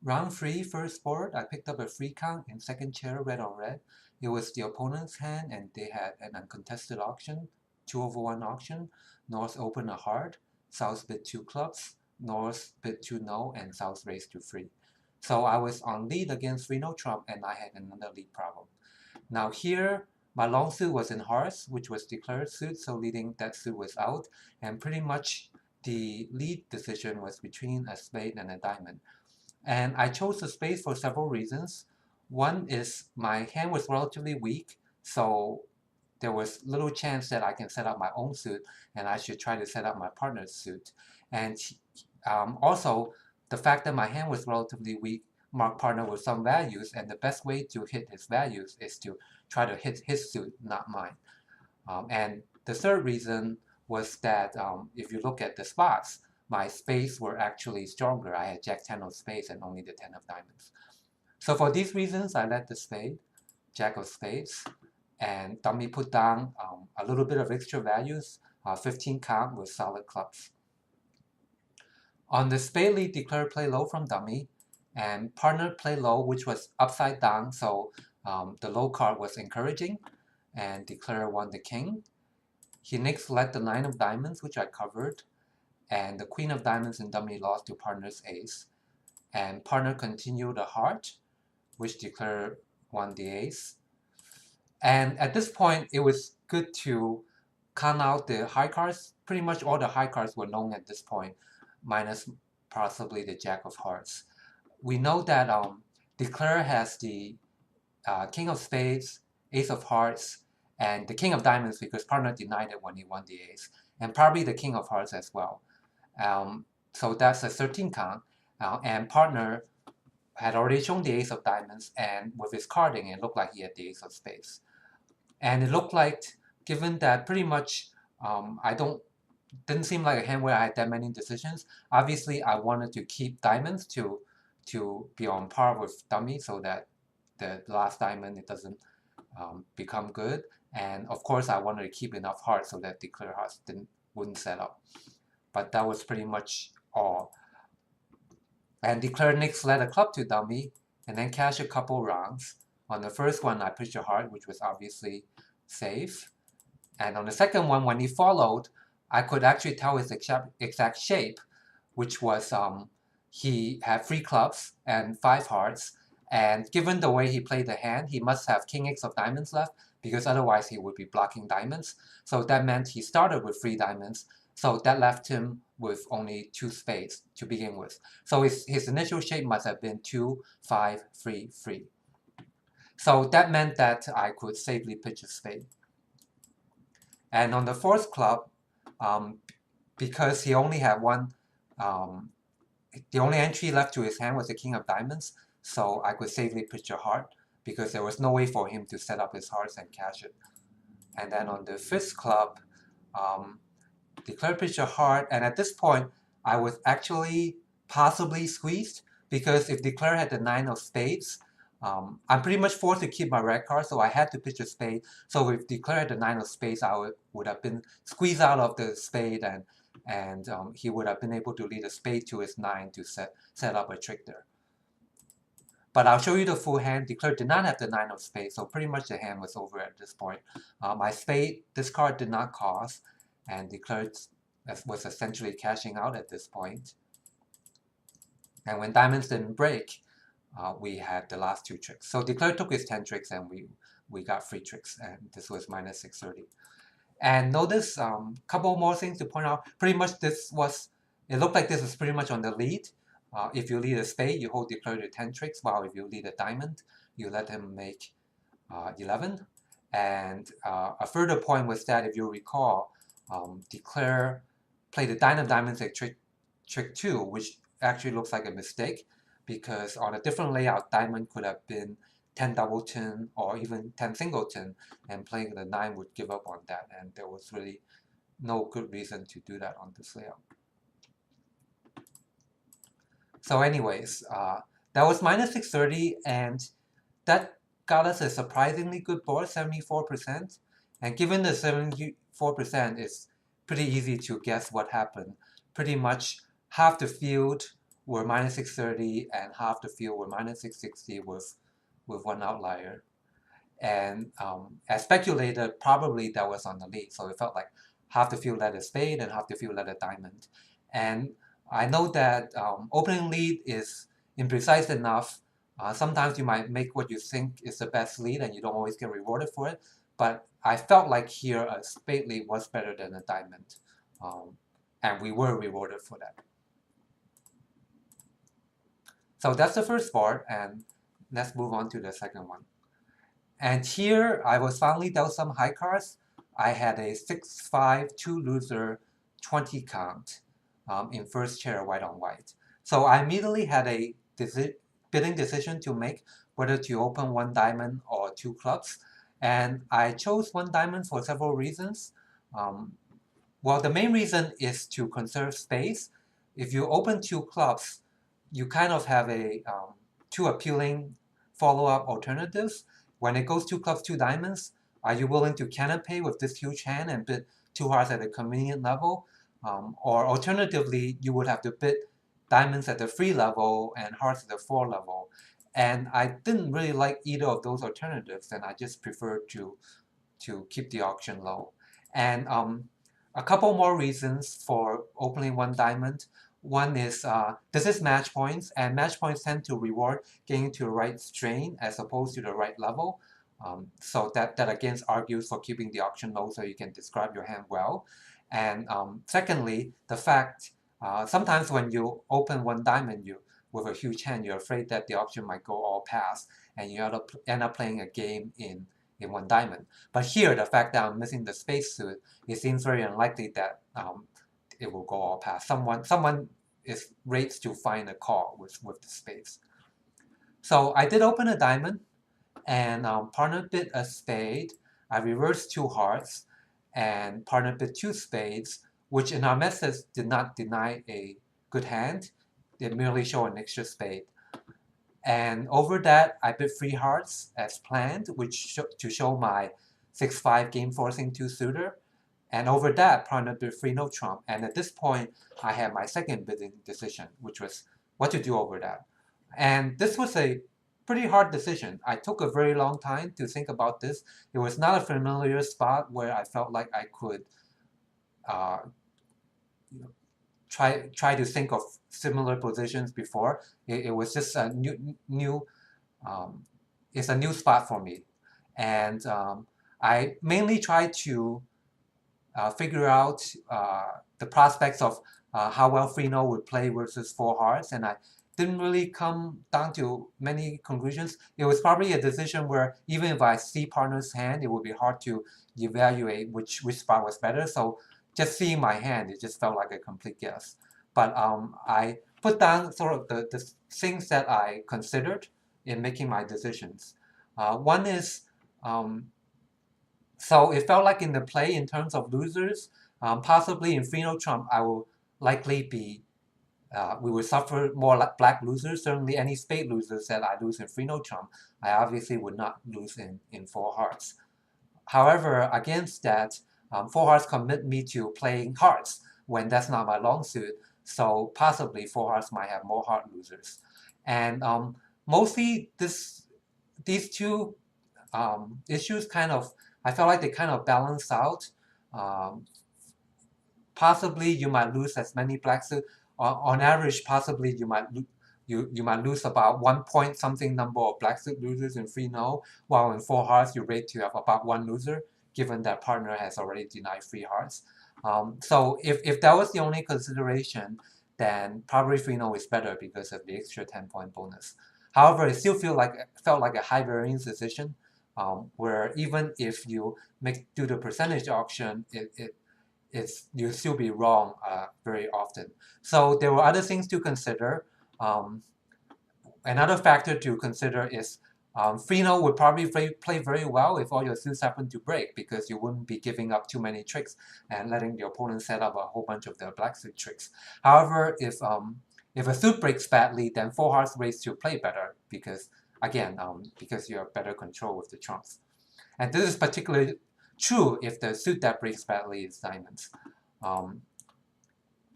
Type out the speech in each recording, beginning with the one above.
Round 3, first board, I picked up a free count in second chair, red on red. It was the opponent's hand, and they had an uncontested auction, 2/1 auction. North opened a heart, South bid 2 clubs, North bid 2 no, and South raised to 3. So I was on lead against 3 no trump, and I had another lead problem. Now here, my long suit was in hearts, which was declared suit, so leading that suit was out, and pretty much the lead decision was between a spade and a diamond. And I chose the spade for several reasons. One is my hand was relatively weak, so there was little chance that I can set up my own suit, and I should try to set up my partner's suit. And also, the fact that my hand was relatively weak marked partner with some values, and the best way to hit his values is to try to hit his suit, not mine. And the third reason was that if you look at the spots, my spades were actually stronger. I had Jack 10 of spades and only the 10 of diamonds. So for these reasons, I led the spade, Jack of spades, and dummy put down a little bit of extra values, 15 count with solid clubs. On the spade lead, declare play low from dummy, and partner play low, which was upside down, so the low card was encouraging, and declare won the king. He next led the 9 of diamonds, which I covered, and the queen of diamonds and dummy lost to partner's ace, and partner continued a heart, which declared won the ace. And at this point, it was good to count out the high cards. Pretty much all the high cards were known at this point, minus possibly the Jack of hearts. We know that declare has the king of spades, ace of hearts, and the king of diamonds because partner denied it when he won the ace, and probably the king of hearts as well. So that's a 13 count, and partner had already shown the ace of diamonds, and with his carding, it looked like he had the ace of spades. And it looked like, given that pretty much didn't seem like a hand where I had that many decisions. Obviously, I wanted to keep diamonds to be on par with dummy so that the last diamond, it doesn't become good. And of course, I wanted to keep enough hearts so that declare hearts wouldn't set up. But that was pretty much all. And declare next led a club to dummy, and then cash a couple rounds. On the first one, I pushed a heart, which was obviously safe. And on the second one, when he followed, I could actually tell his exact shape, which was he had 3 clubs and 5 hearts. And given the way he played the hand, he must have king x of diamonds left, because otherwise he would be blocking diamonds. So that meant he started with 3 diamonds. So that left him with only 2 spades to begin with. So his initial shape must have been 2, 5, 3, 3. So that meant that I could safely pitch a spade. And on the 4th club, because he only had one, the only entry left to his hand was the king of diamonds, so I could safely pitch a heart because there was no way for him to set up his hearts and cash it. And then on the 5th club, declare pitch a heart, and at this point, I was actually possibly squeezed because if declare had the 9 of spades, I'm pretty much forced to keep my red card, so I had to pitch a spade. So if declare had the 9 of spades, I would have been squeezed out of the spade, and he would have been able to lead a spade to his 9 to set up a trick there. But I'll show you the full hand. Declare did not have the 9 of spades, so pretty much the hand was over at this point. My spade, this card did not cost, and declare was essentially cashing out at this point. And when diamonds didn't break, we had the last 2 tricks. So declare took his 10 tricks, and we got 3 tricks, and this was minus 630. And notice a couple more things to point out. Pretty much it looked like this was pretty much on the lead. If you lead a spade, you hold declare to 10 tricks, while if you lead a diamond, you let him make 11. And a further point was that, if you recall, declare played the 9 of diamonds at trick 2, which actually looks like a mistake, because on a different layout, diamond could have been 10 doubleton or even 10 singleton, and playing the 9 would give up on that, and there was really no good reason to do that on this layout. So anyways, that was minus 630, and that got us a surprisingly good board, 74%. And given the 74%, it's pretty easy to guess what happened. Pretty much half the field were minus 630 and half the field were minus 660 with one outlier. And as speculated, probably that was on the lead. So it felt like half the field led a spade and half the field led a diamond. And I know that opening lead is imprecise enough. Sometimes you might make what you think is the best lead and you don't always get rewarded for it. But I felt like here a spade lead was better than a diamond. And we were rewarded for that. So that's the first part, and let's move on to the second one. And here I was finally dealt some high cards. I had a 6-5 2-loser 20 count in first chair white on white. So I immediately had a bidding decision to make whether to open one diamond or two clubs. And I chose one diamond for several reasons. Well, the main reason is to conserve space. If you open two clubs, you kind of have a two appealing follow-up alternatives. When it goes two clubs, two diamonds, are you willing to canopy with this huge hand and bid two hearts at a convenient level? Or alternatively, you would have to bid diamonds at the 3 level and hearts at the 4 level. And I didn't really like either of those alternatives, and I just preferred to keep the auction low. And a couple more reasons for opening one diamond. One is this is match points, and match points tend to reward getting to the right strain as opposed to the right level. So that again argues for keeping the auction low so you can describe your hand well. And secondly, the fact sometimes when you open one diamond with a huge hand, you're afraid that the auction might go all pass and you end up playing a game in one diamond. But here, the fact that I'm missing the space suit, it seems very unlikely that it will go all pass. Someone is rates to find a call with the space. So I did open a diamond, and partner bid a spade. I reversed two hearts, and partner bid two spades, which in our methods did not deny a good hand. They merely show an extra spade. And over that, I bid 3 hearts as planned, which to show my 6-5 game forcing 2 suitor. And over that, partner bid 3 no trump. And at this point, I had my second bidding decision, which was what to do over that. And this was a pretty hard decision. I took a very long time to think about this. It was not a familiar spot where I felt like I could try to think of similar positions before. It was just a new it's a new spot for me, and I mainly tried to figure out the prospects of how well 3-0 would play versus 4 hearts, and I didn't really come down to many conclusions. It was probably a decision where even if I see partner's hand, it would be hard to evaluate which spot was better. So just seeing my hand, it just felt like a complete guess. But I put down sort of the things that I considered in making my decisions. One is, so it felt like in the play in terms of losers, possibly in 3-0 trump, I will likely be, we will suffer more like black losers. Certainly any spade losers that I lose in 3-0 trump, I obviously would not lose in 4 hearts. However, against that, 4 hearts commit me to playing hearts when that's not my long suit. So possibly 4 hearts might have more heart losers. And mostly these two issues kind of, I felt like they kind of balance out. Possibly you might lose as many black suit. On average, possibly you might lose about 1 point something number of black suit losers in 3-0, while in 4 hearts you rate to have about 1 loser, given that partner has already denied 3 hearts. So if that was the only consideration, then probably 3-0 is better because of the extra 10-point bonus. However, it still felt like a high variance decision, where even if you do the percentage auction, you'll still be wrong very often. So there were other things to consider. Another factor to consider is 3-0 would probably play very well if all your suits happen to break, because you wouldn't be giving up too many tricks and letting the opponent set up a whole bunch of their black suit tricks. However, if a suit breaks badly, then 4 hearts raise to play better because, again, because you have better control with the trumps. And this is particularly true if the suit that breaks badly is diamonds.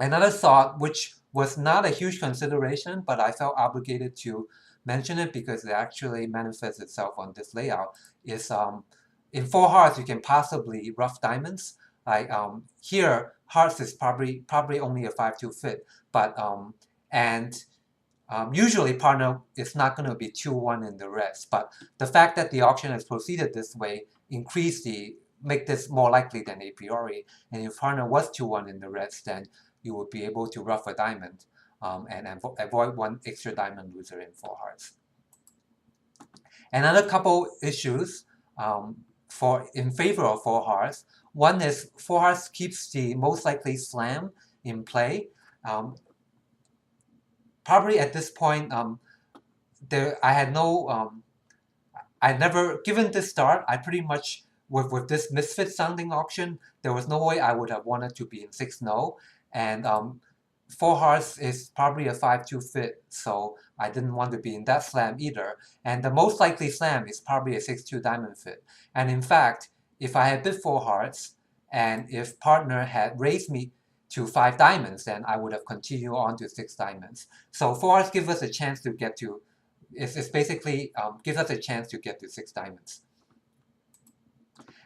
Another thought, which was not a huge consideration, but I felt obligated to mention it because it actually manifests itself on this layout. Is in 4 hearts you can possibly rough diamonds. Like here, hearts is probably only a 5-2 fit, but and usually partner is not going to be 2-1 in the rest, but the fact that the auction has proceeded this way make this more likely than a priori. And if partner was 2-1 in the rest, then you would be able to rough a diamond and avoid one extra diamond loser in 4 hearts. Another couple issues in favor of 4 hearts. One is 4 hearts keeps the most likely slam in play. Probably at this point, I had no, I never, given this start, I pretty much, with this misfit sounding auction, there was no way I would have wanted to be in 6-no, and 4 hearts is probably a 5-2 fit, so I didn't want to be in that slam either, and the most likely slam is probably a 6-2 diamond fit, and in fact, if I had bid 4 hearts, and if partner had raised me to 5 diamonds, then I would have continued on to 6 diamonds. So 4 hearts gives us a chance to get to, it's basically gives us a chance to get to 6 diamonds.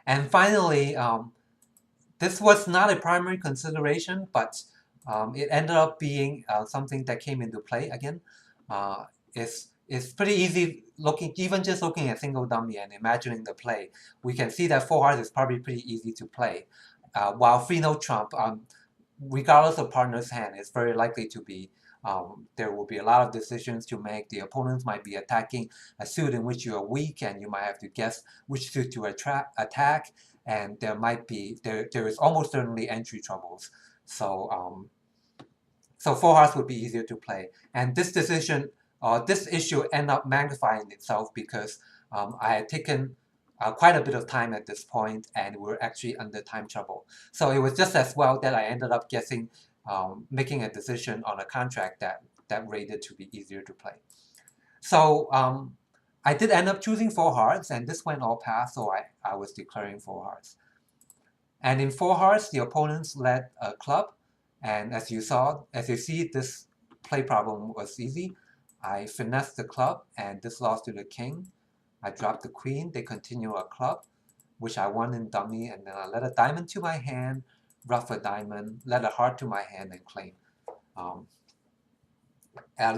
And finally, this was not a primary consideration, but it ended up being something that came into play again. It's pretty easy even just looking at single dummy and imagining the play. We can see that 4 hearts is probably pretty easy to play. While 3-no trump, regardless of partner's hand, it's very likely to be there will be a lot of decisions to make. The opponents might be attacking a suit in which you are weak, and you might have to guess which suit to attack. And there is almost certainly entry troubles. So so 4 hearts would be easier to play. And this issue ended up magnifying itself because I had taken quite a bit of time at this point, and we're actually under time trouble. So it was just as well that I ended up making a decision on a contract that rated to be easier to play. So I did end up choosing 4 hearts, and this went all past, so I was declaring 4 hearts. And in 4 hearts, the opponents led a club, and as you see, this play problem was easy. I finessed the club, and this lost to the king. I dropped the queen, they continue a club, which I won in dummy, and then I let a diamond to my hand, rough a diamond, let a heart to my hand, and claim.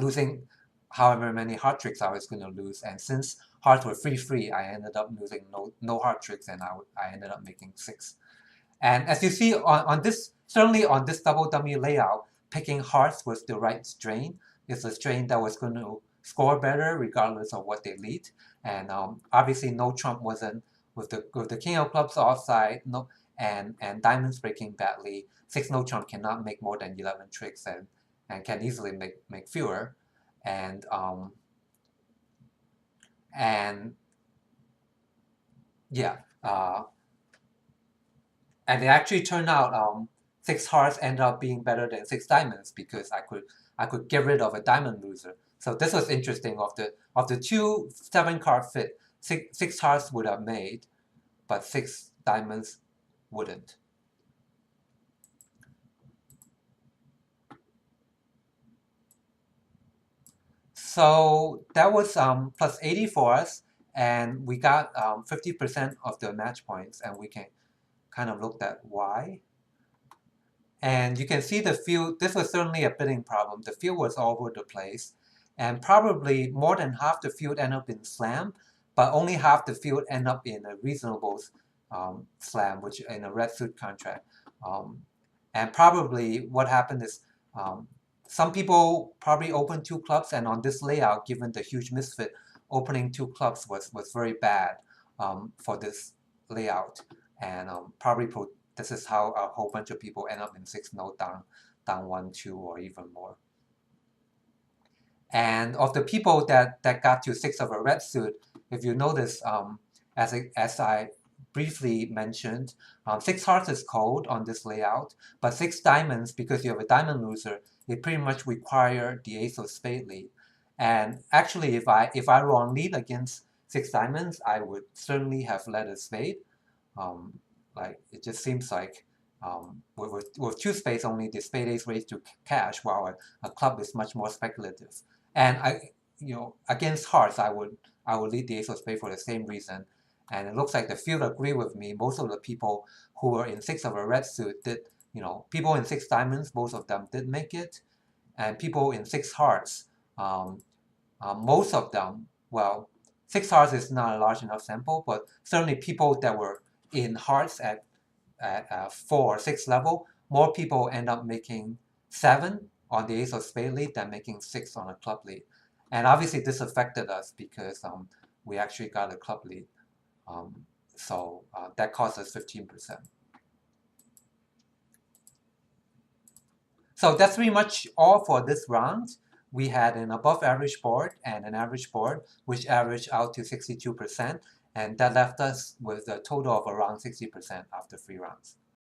Losing however many heart tricks I was going to lose, and since hearts were free, I ended up losing no heart tricks, and I ended up making 6. And as you see on this, certainly on this double dummy layout, picking hearts was the right strain. It's a strain that was going to score better regardless of what they lead. And obviously no trump wasn't, with the king of clubs offside, and diamonds breaking badly. 6-no trump cannot make more than 11 tricks, and can easily make fewer. And yeah, and it actually turned out 6 hearts ended up being better than 6 diamonds because I could get rid of a diamond loser. So this was interesting. Of the 2 7-card fit, 6 hearts would have made, but 6 diamonds wouldn't. So that was plus 80 for us, and we got 50% of the match points, and we can kind of look at why. And you can see the field, this was certainly a bidding problem. The field was all over the place, and probably more than half the field ended up in slam, but only half the field ended up in a reasonable slam, which in a red suit contract. And probably what happened is some people probably opened 2 clubs, and on this layout, given the huge misfit, opening 2 clubs was very bad for this layout, and probably this is how a whole bunch of people end up in 6-no down 1, 2, or even more. And of the people that got to 6 of a red suit, if you notice, as I briefly mentioned, 6 hearts is cold on this layout, but 6 diamonds, because you have a diamond loser, it pretty much require the ace of spade lead. And actually, if I were on lead against 6 diamonds, I would certainly have led a spade. Like, it just seems like with two spades only, the spade ace raised to cash, while a club is much more speculative. And against hearts, I would lead the ace of spades for the same reason. And it looks like the field agree with me. Most of the people who were in six of a red suit did, people in six diamonds, most of them did make it, and people in six hearts, most of them, well, six hearts is not a large enough sample, but certainly people that were in hearts at 4 or 6 level, more people end up making 7 on the ace of spade lead than making 6 on a club lead. And obviously this affected us because we actually got a club lead. So that cost us 15%. So that's pretty much all for this round. We had an above average board and an average board, which averaged out to 62%, and that left us with a total of around 60% after 3 rounds.